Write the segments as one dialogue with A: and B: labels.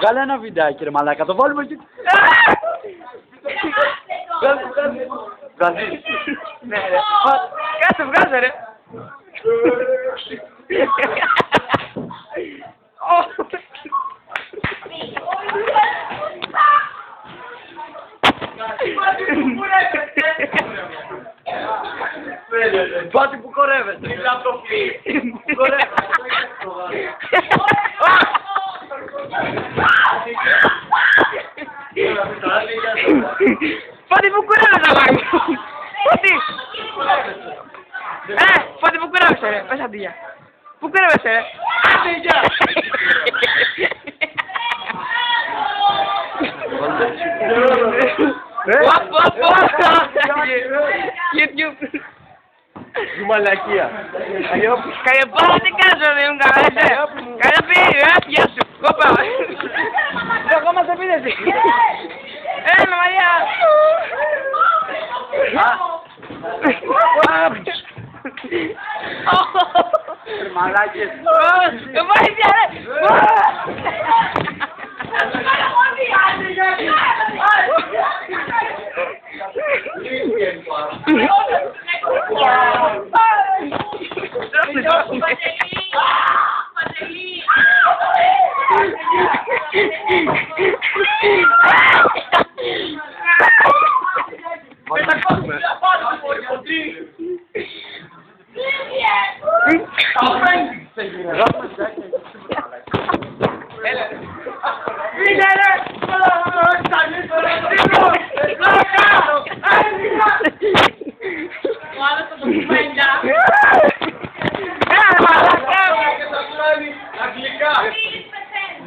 A: Βγάλε ένα βιντεάκι ρε μαλάκα, το βάλουμε εκεί. Βγάζει.
B: Ναι ρε. Κάτσε βγάζε ρε.
A: Πάτη που κορεύεται.
B: Πάτη που κουρεύεσαι αγάπη μου. Πάτη. Πάτη που κουρεύεσαι ρε. Πες αντίγεια. Πού κουρεύεσαι ρε.
A: Αντίγεια.
B: YouTube.
A: Μαλακία.
B: Καεπάρα τι κάνεις ρε μου καλέσαι. Καλέπι, γεια σου. Κόπα. Εγώ μας επίδεση. Έλα Μαρία.
A: Μαλάκες.
B: Βοήθεια ρε.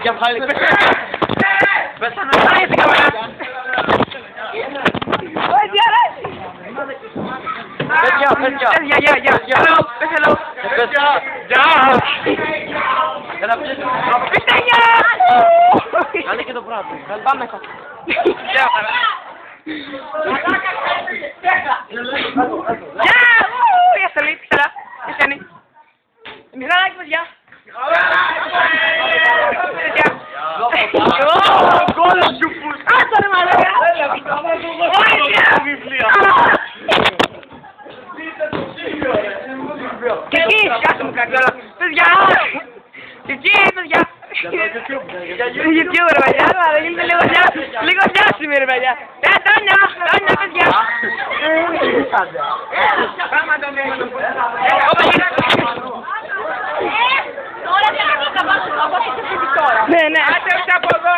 A: Για πάλι.
B: Πες θα να πάει την καμέρα. Παιδιά ρε.
A: Παιδιά.
B: Γεια. Πες hello.
A: Γεια.
B: Πες γεια.
A: Κάνε και το πράγμα.
B: Πάμε μέσα. Γεια. Γεια στο λίπ. Καλά. Τι κάνει. Μιχαλάκι μας γεια.
A: Κόλλα σου που
B: Άστα ρε μαλάκα. Και εκεί, κάτσε μου καρδιόλα. Πες γεια. Και εκεί, πες γεια. YouTube ρε παιδιά, αλλά γίνεται λίγο διάσημη ρε παιδιά. Τόνια, πες γεια. Πράγματο ναι. Άτε όχι από εδώ.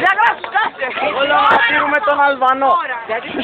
B: Δεν γράψεις, κάτσε.
A: Όλα να στείλουμε τον Αλβανό.